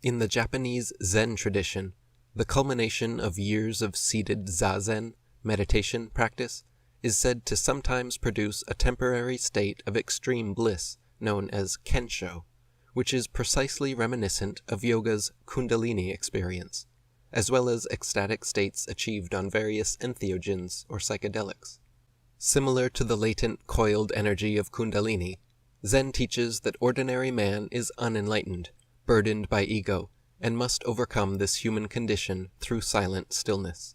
In the Japanese Zen tradition, the culmination of years of seated zazen, meditation practice, is said to sometimes produce a temporary state of extreme bliss known as kensho, which is precisely reminiscent of yoga's kundalini experience, as well as ecstatic states achieved on various entheogens or psychedelics. Similar to the latent coiled energy of kundalini, Zen teaches that ordinary man is unenlightened, burdened by ego, and must overcome this human condition through silent stillness.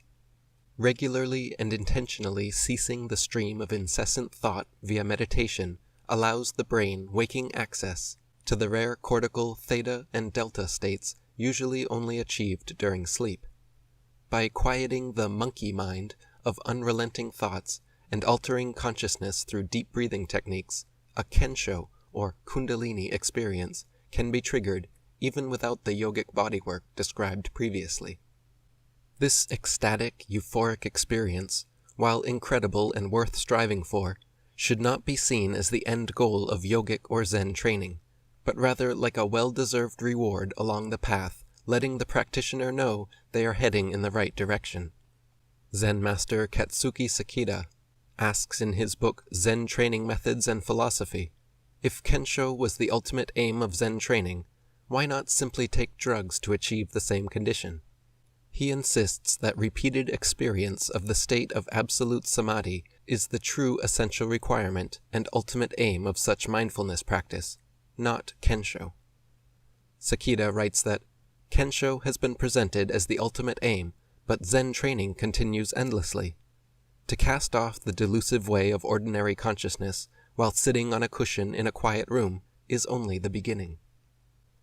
Regularly and intentionally ceasing the stream of incessant thought via meditation allows the brain waking access to the rare cortical theta and delta states usually only achieved during sleep. By quieting the monkey mind of unrelenting thoughts and altering consciousness through deep breathing techniques, a kensho or kundalini experience can be triggered even without the yogic bodywork described previously. This ecstatic, euphoric experience, while incredible and worth striving for, should not be seen as the end goal of yogic or Zen training, but rather like a well-deserved reward along the path, letting the practitioner know they are heading in the right direction. Zen master Katsuki Sakida asks in his book Zen Training Methods and Philosophy, if kensho was the ultimate aim of Zen training, why not simply take drugs to achieve the same condition? He insists that repeated experience of the state of absolute samadhi is the true essential requirement and ultimate aim of such mindfulness practice, not kensho. Sakida writes that kensho has been presented as the ultimate aim, but Zen training continues endlessly. To cast off the delusive way of ordinary consciousness while sitting on a cushion in a quiet room is only the beginning.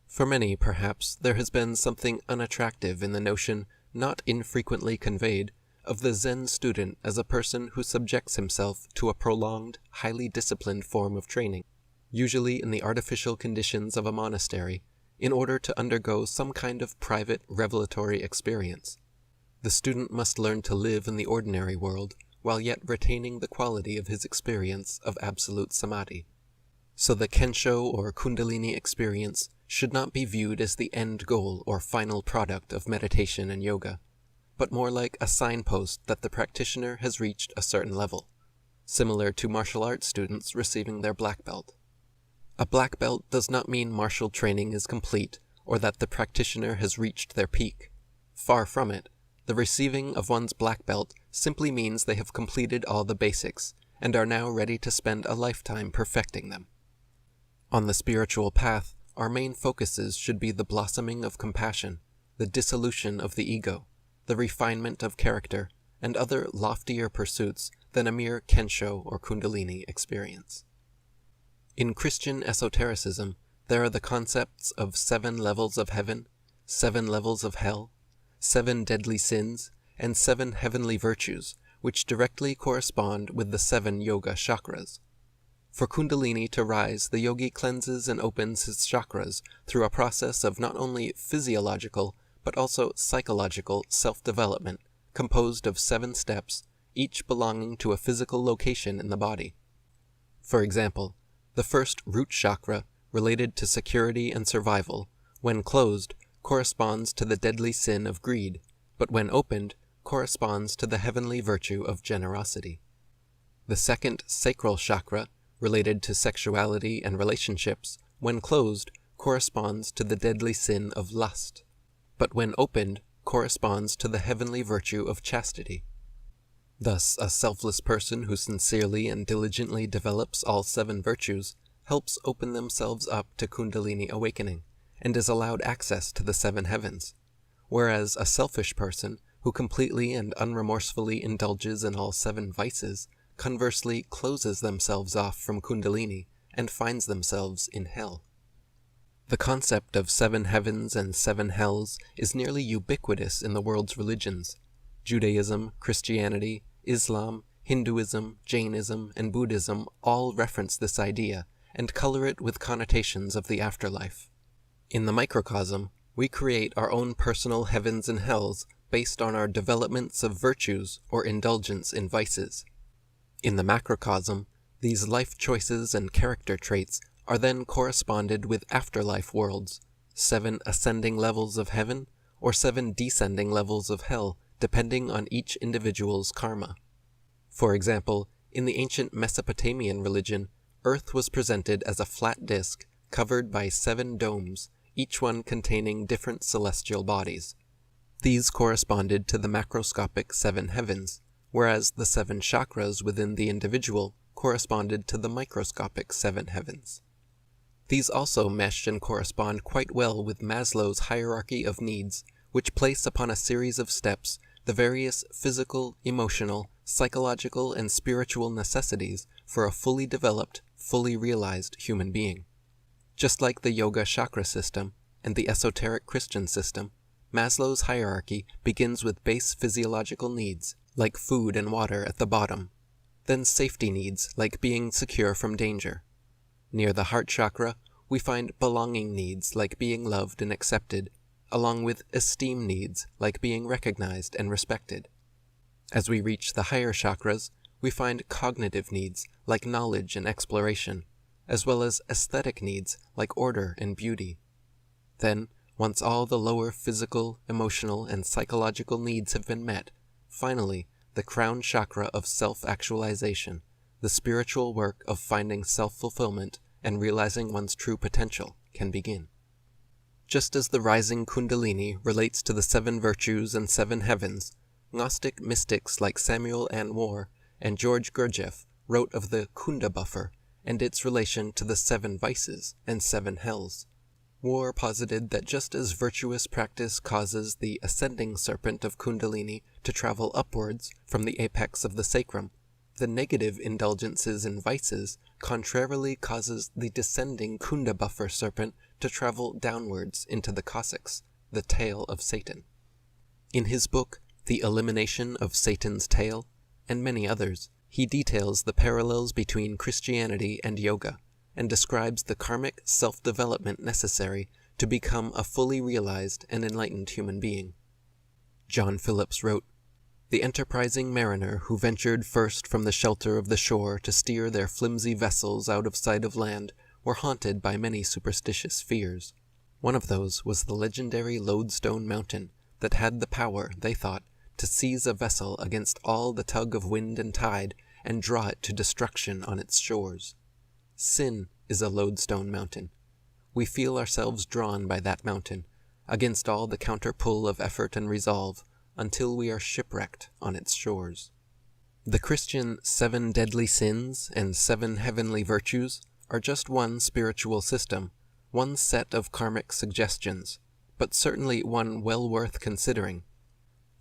For many, perhaps, there has been something unattractive in the notion, not infrequently conveyed, of the Zen student as a person who subjects himself to a prolonged, highly disciplined form of training, usually in the artificial conditions of a monastery, in order to undergo some kind of private revelatory experience. The student must learn to live in the ordinary world, while yet retaining the quality of his experience of absolute samadhi. So the kensho or kundalini experience should not be viewed as the end goal or final product of meditation and yoga, but more like a signpost that the practitioner has reached a certain level, similar to martial arts students receiving their black belt. A black belt does not mean martial training is complete or that the practitioner has reached their peak. Far from it, the receiving of one's black belt simply means they have completed all the basics and are now ready to spend a lifetime perfecting them. On the spiritual path, our main focuses should be the blossoming of compassion, the dissolution of the ego, the refinement of character, and other loftier pursuits than a mere kensho or kundalini experience. In Christian esotericism, there are the concepts of 7 levels of heaven, 7 levels of hell, 7 deadly sins, and 7 heavenly virtues, which directly correspond with the 7 yoga chakras. For kundalini to rise, the yogi cleanses and opens his chakras through a process of not only physiological, but also psychological self-development, composed of 7 steps, each belonging to a physical location in the body. For example, the first root chakra, related to security and survival, when closed, corresponds to the deadly sin of greed, but when opened, corresponds to the heavenly virtue of generosity. The second sacral chakra, related to sexuality and relationships, when closed, corresponds to the deadly sin of lust, but when opened, corresponds to the heavenly virtue of chastity. Thus, a selfless person who sincerely and diligently develops all 7 virtues helps open themselves up to kundalini awakening, and is allowed access to the 7 heavens, whereas a selfish person who completely and unremorsefully indulges in all 7 vices conversely closes themselves off from kundalini and finds themselves in hell. The concept of 7 heavens and 7 hells is nearly ubiquitous in the world's religions. Judaism, Christianity, Islam, Hinduism, Jainism, and Buddhism all reference this idea and color it with connotations of the afterlife. In the microcosm, we create our own personal heavens and hells based on our developments of virtues or indulgence in vices. In the macrocosm, these life choices and character traits are then corresponded with afterlife worlds, 7 ascending levels of heaven, or 7 descending levels of hell, depending on each individual's karma. For example, in the ancient Mesopotamian religion, Earth was presented as a flat disk covered by 7 domes, each one containing different celestial bodies. These corresponded to the macroscopic 7 heavens, whereas the 7 chakras within the individual corresponded to the microscopic 7 heavens. These also mesh and correspond quite well with Maslow's hierarchy of needs, which place upon a series of steps the various physical, emotional, psychological, and spiritual necessities for a fully developed, fully realized human being. Just like the yoga chakra system and the esoteric Christian system, Maslow's hierarchy begins with base physiological needs, like food and water at the bottom, then safety needs, like being secure from danger. Near the heart chakra, we find belonging needs, like being loved and accepted, along with esteem needs, like being recognized and respected. As we reach the higher chakras, we find cognitive needs, like knowledge and exploration, as well as aesthetic needs, like order and beauty. Then, once all the lower physical, emotional, and psychological needs have been met, finally, the crown chakra of self-actualization, the spiritual work of finding self-fulfillment and realizing one's true potential, can begin. Just as the rising Kundalini relates to the 7 virtues and 7 heavens, Gnostic mystics like Samuel Anwar and George Gurdjieff wrote of the Kunda buffer and its relation to the 7 vices and 7 hells. War posited that just as virtuous practice causes the ascending serpent of Kundalini to travel upwards from the apex of the sacrum, the negative indulgences in vices contrarily causes the descending Kunda buffer serpent to travel downwards into the coccyx, the tail of Satan. In his book, The Elimination of Satan's Tail, and many others, he details the parallels between Christianity and yoga, and describes the karmic self-development necessary to become a fully realized and enlightened human being. John Phillips wrote, "The enterprising mariner who ventured first from the shelter of the shore to steer their flimsy vessels out of sight of land were haunted by many superstitious fears. One of those was the legendary Lodestone Mountain that had the power, they thought, to seize a vessel against all the tug of wind and tide and draw it to destruction on its shores. Sin is a Lodestone Mountain. We feel ourselves drawn by that mountain, against all the counter-pull of effort and resolve, until we are shipwrecked on its shores." The Christian 7 deadly sins and 7 heavenly virtues are just one spiritual system, one set of karmic suggestions, but certainly one well worth considering.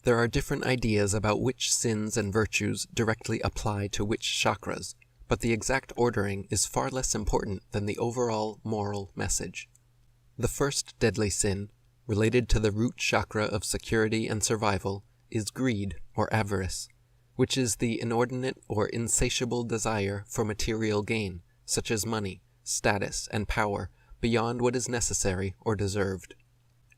There are different ideas about which sins and virtues directly apply to which chakras, but the exact ordering is far less important than the overall moral message. The first deadly sin, related to the root chakra of security and survival, is greed or avarice, which is the inordinate or insatiable desire for material gain, such as money, status, and power, beyond what is necessary or deserved.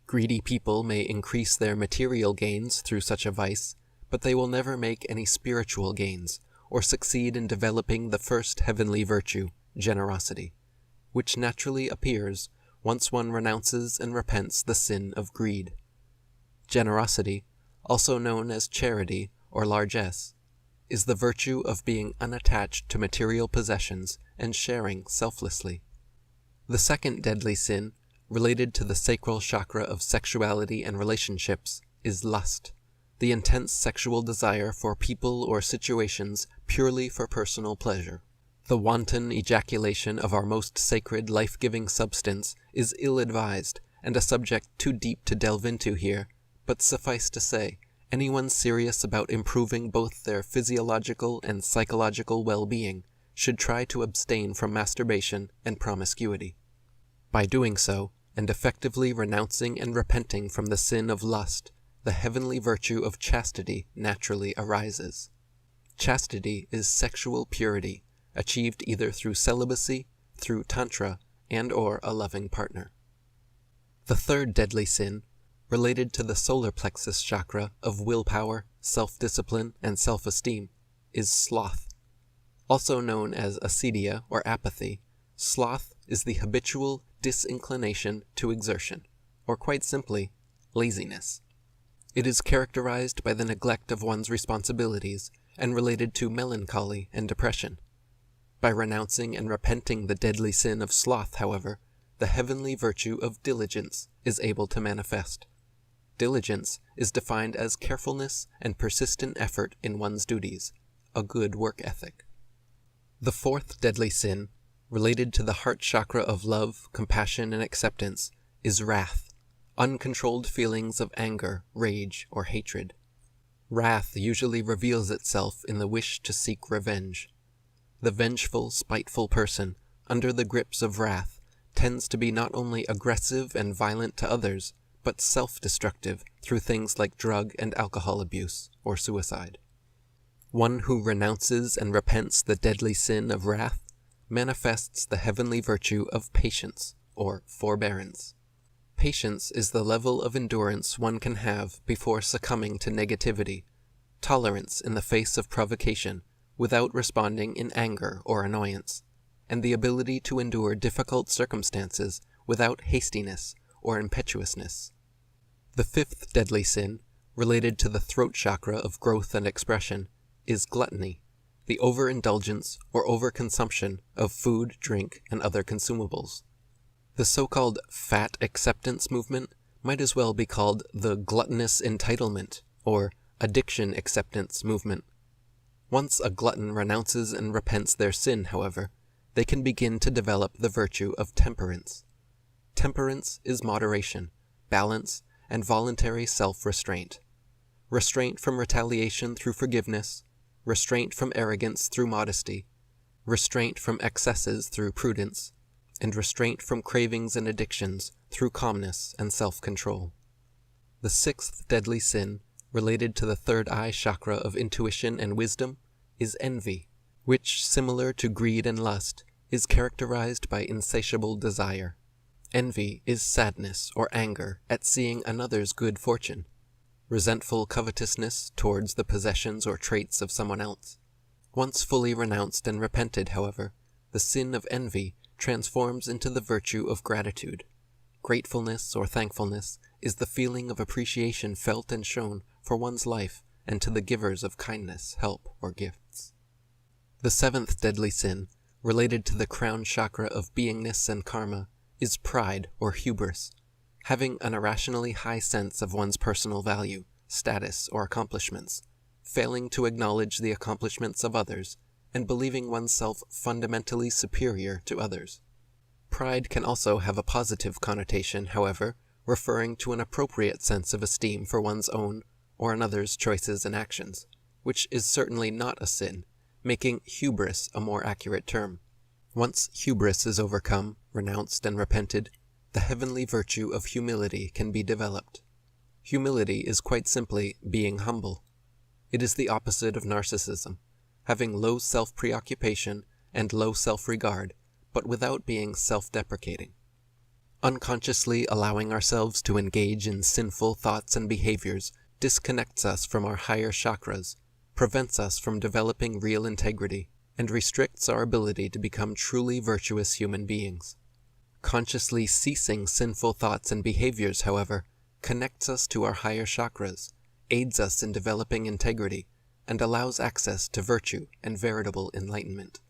Greedy people may increase their material gains through such a vice, but they will never make any spiritual gains, or succeed in developing the first heavenly virtue, generosity, which naturally appears once one renounces and repents the sin of greed. Generosity, also known as charity or largesse, is the virtue of being unattached to material possessions and sharing selflessly. The second deadly sin, related to the sacral chakra of sexuality and relationships, is lust, the intense sexual desire for people or situations purely for personal pleasure. The wanton ejaculation of our most sacred life-giving substance is ill-advised and a subject too deep to delve into here, but suffice to say, anyone serious about improving both their physiological and psychological well-being should try to abstain from masturbation and promiscuity. By doing so, and effectively renouncing and repenting from the sin of lust, the heavenly virtue of chastity naturally arises. Chastity is sexual purity, achieved either through celibacy, through tantra, and/or a loving partner. The third deadly sin, related to the solar plexus chakra of willpower, self-discipline, and self-esteem, is sloth. Also known as acedia or apathy, sloth is the habitual, disinclination to exertion, or quite simply, laziness. It is characterized by the neglect of one's responsibilities and related to melancholy and depression. By renouncing and repenting the deadly sin of sloth, however, the heavenly virtue of diligence is able to manifest. Diligence is defined as carefulness and persistent effort in one's duties, a good work ethic. The fourth deadly sin, related to the heart chakra of love, compassion, and acceptance, is wrath, uncontrolled feelings of anger, rage, or hatred. Wrath usually reveals itself in the wish to seek revenge. The vengeful, spiteful person, under the grips of wrath, tends to be not only aggressive and violent to others, but self-destructive through things like drug and alcohol abuse or suicide. One who renounces and repents the deadly sin of wrath manifests the heavenly virtue of patience or forbearance. Patience is the level of endurance one can have before succumbing to negativity, tolerance in the face of provocation without responding in anger or annoyance, and the ability to endure difficult circumstances without hastiness or impetuousness. The fifth deadly sin, related to the throat chakra of growth and expression, is gluttony, the overindulgence or overconsumption of food, drink, and other consumables. The so-called fat acceptance movement might as well be called the gluttonous entitlement or addiction acceptance movement. Once a glutton renounces and repents their sin, however, they can begin to develop the virtue of temperance. Temperance is moderation, balance, and voluntary self-restraint. Restraint from retaliation through forgiveness, restraint from arrogance through modesty, restraint from excesses through prudence, and restraint from cravings and addictions through calmness and self-control. The sixth deadly sin, related to the third eye chakra of intuition and wisdom, is envy, which, similar to greed and lust, is characterized by insatiable desire. Envy is sadness or anger at seeing another's good fortune, resentful covetousness towards the possessions or traits of someone else. Once fully renounced and repented, however, the sin of envy transforms into the virtue of gratitude. Gratefulness or thankfulness is the feeling of appreciation felt and shown for one's life and to the givers of kindness, help, or gifts. The seventh deadly sin, related to the crown chakra of beingness and karma, is pride or hubris, having an irrationally high sense of one's personal value, status, or accomplishments, failing to acknowledge the accomplishments of others, and believing oneself fundamentally superior to others. Pride can also have a positive connotation, however, referring to an appropriate sense of esteem for one's own or another's choices and actions, which is certainly not a sin, making hubris a more accurate term. Once hubris is overcome, renounced, and repented, the heavenly virtue of humility can be developed. Humility is quite simply being humble. It is the opposite of narcissism, having low self-preoccupation and low self-regard, but without being self-deprecating. Unconsciously allowing ourselves to engage in sinful thoughts and behaviors disconnects us from our higher chakras, prevents us from developing real integrity, and restricts our ability to become truly virtuous human beings. Consciously ceasing sinful thoughts and behaviors, however, connects us to our higher chakras, aids us in developing integrity, and allows access to virtue and veritable enlightenment.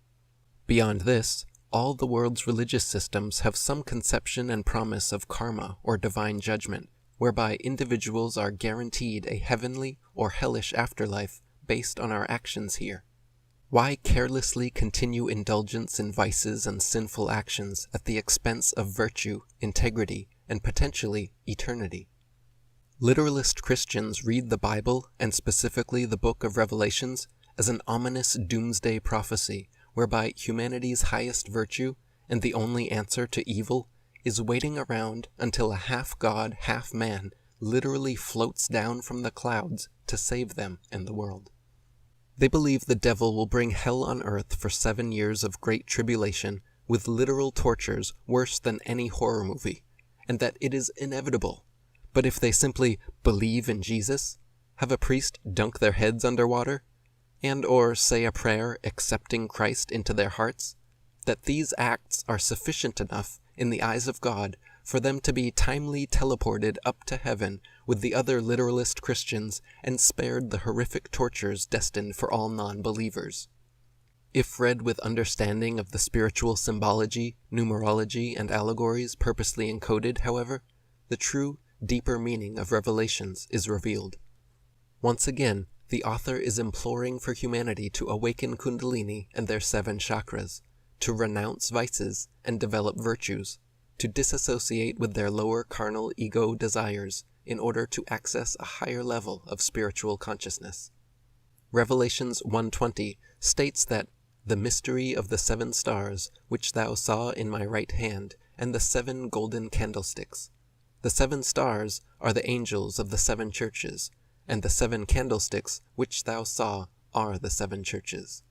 Beyond this, all the world's religious systems have some conception and promise of karma or divine judgment, whereby individuals are guaranteed a heavenly or hellish afterlife based on our actions here. Why carelessly continue indulgence in vices and sinful actions at the expense of virtue, integrity, and potentially eternity? Literalist Christians read the Bible, and specifically the book of Revelations, as an ominous doomsday prophecy whereby humanity's highest virtue and the only answer to evil is waiting around until a half-god, half-man literally floats down from the clouds to save them and the world. They believe the devil will bring hell on earth for 7 years of great tribulation with literal tortures worse than any horror movie, and that it is inevitable. But if they simply believe in Jesus, have a priest dunk their heads underwater, and or say a prayer accepting Christ into their hearts, that these acts are sufficient enough in the eyes of God, for them to be timely teleported up to heaven with the other literalist Christians and spared the horrific tortures destined for all non-believers. If read with understanding of the spiritual symbology, numerology, and allegories purposely encoded, however, the true, deeper meaning of Revelations is revealed. Once again, the author is imploring for humanity to awaken Kundalini and their 7 chakras, to renounce vices and develop virtues, to disassociate with their lower carnal ego desires in order to access a higher level of spiritual consciousness. Revelations 1:20 states that the mystery of the 7 stars which thou saw in my right hand, and the 7 golden candlesticks. The 7 stars are the angels of the 7 churches, and the 7 candlesticks which thou saw are the 7 churches.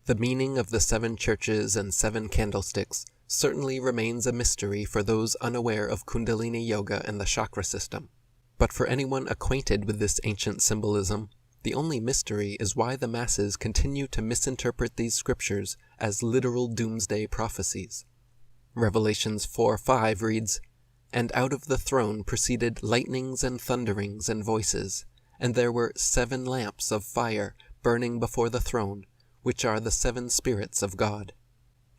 The meaning of the 7 churches and 7 candlesticks certainly remains a mystery for those unaware of Kundalini Yoga and the chakra system. But for anyone acquainted with this ancient symbolism, the only mystery is why the masses continue to misinterpret these scriptures as literal doomsday prophecies. Revelations 4:5 reads, "And out of the throne proceeded lightnings and thunderings and voices, and there were 7 lamps of fire burning before the throne, which are the 7 spirits of God."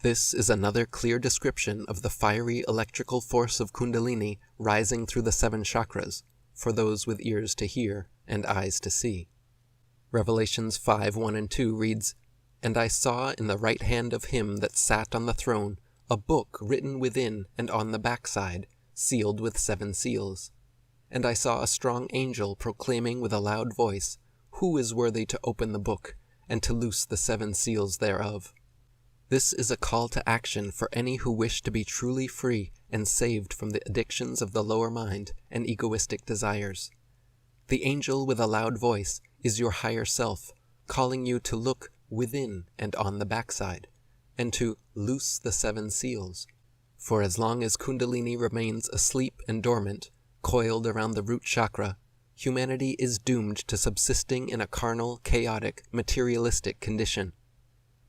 This is another clear description of the fiery electrical force of Kundalini rising through the 7 chakras, for those with ears to hear and eyes to see. Revelations 5:1 and 2 reads, "And I saw in the right hand of him that sat on the throne a book written within and on the backside, sealed with 7 seals. And I saw a strong angel proclaiming with a loud voice, Who is worthy to open the book, and to loose the 7 seals thereof?" This is a call to action for any who wish to be truly free and saved from the addictions of the lower mind and egoistic desires. The angel with a loud voice is your higher self, calling you to look within and on the backside, and to loose the 7 seals. For as long as Kundalini remains asleep and dormant, coiled around the root chakra, humanity is doomed to subsisting in a carnal, chaotic, materialistic condition.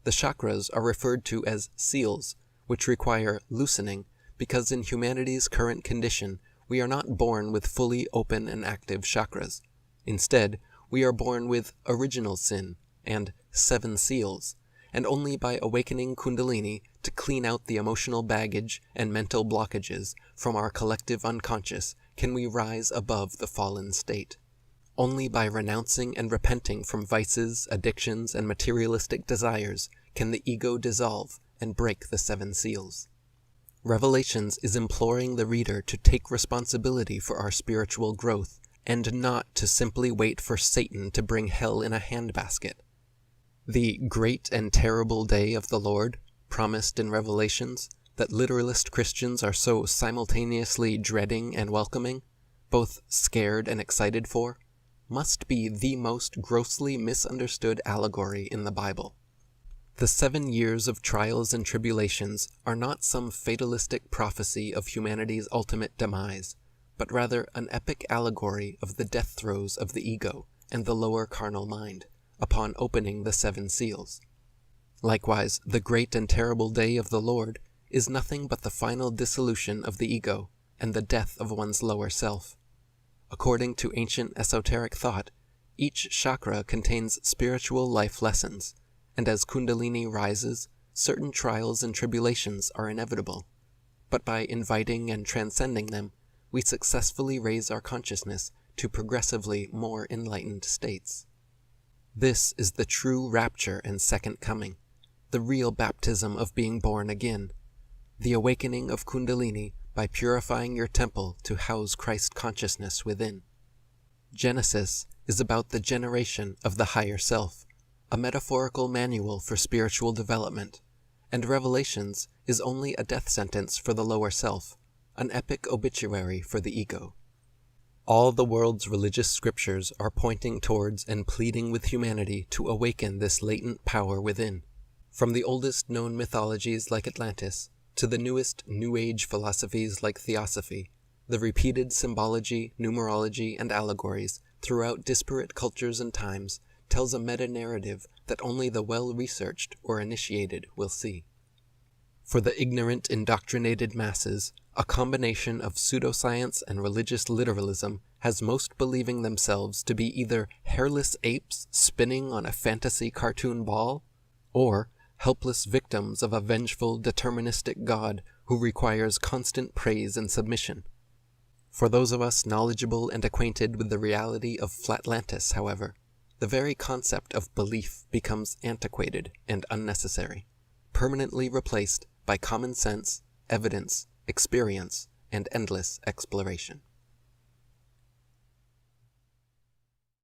The chakras are referred to as seals, which require loosening, because in humanity's current condition, we are not born with fully open and active chakras. Instead, we are born with original sin and 7 seals, and only by awakening Kundalini to clean out the emotional baggage and mental blockages from our collective unconscious can we rise above the fallen state. Only by renouncing and repenting from vices, addictions, and materialistic desires can the ego dissolve and break the 7 seals. Revelations is imploring the reader to take responsibility for our spiritual growth, and not to simply wait for Satan to bring hell in a handbasket. The great and terrible day of the Lord, promised in Revelations, that literalist Christians are so simultaneously dreading and welcoming, both scared and excited for, must be the most grossly misunderstood allegory in the Bible. The 7 years of trials and tribulations are not some fatalistic prophecy of humanity's ultimate demise, but rather an epic allegory of the death throes of the ego and the lower carnal mind, upon opening the 7 seals. Likewise, the great and terrible day of the Lord is nothing but the final dissolution of the ego and the death of one's lower self. According to ancient esoteric thought, each chakra contains spiritual life lessons, and as Kundalini rises, certain trials and tribulations are inevitable. But by inviting and transcending them, we successfully raise our consciousness to progressively more enlightened states. This is the true rapture and second coming, the real baptism of being born again, the awakening of Kundalini by purifying your temple to house Christ consciousness within. Genesis is about the generation of the higher self, a metaphorical manual for spiritual development, and Revelations is only a death sentence for the lower self, an epic obituary for the ego. All the world's religious scriptures are pointing towards and pleading with humanity to awaken this latent power within. From the oldest known mythologies like Atlantis, to the newest New Age philosophies like Theosophy, the repeated symbology, numerology, and allegories throughout disparate cultures and times tells a meta-narrative that only the well-researched or initiated will see. For the ignorant, indoctrinated masses, a combination of pseudoscience and religious literalism has most believing themselves to be either hairless apes spinning on a fantasy cartoon ball, or helpless victims of a vengeful, deterministic God who requires constant praise and submission. For those of us knowledgeable and acquainted with the reality of Flatlantis, however, the very concept of belief becomes antiquated and unnecessary, permanently replaced by common sense, evidence, experience, and endless exploration.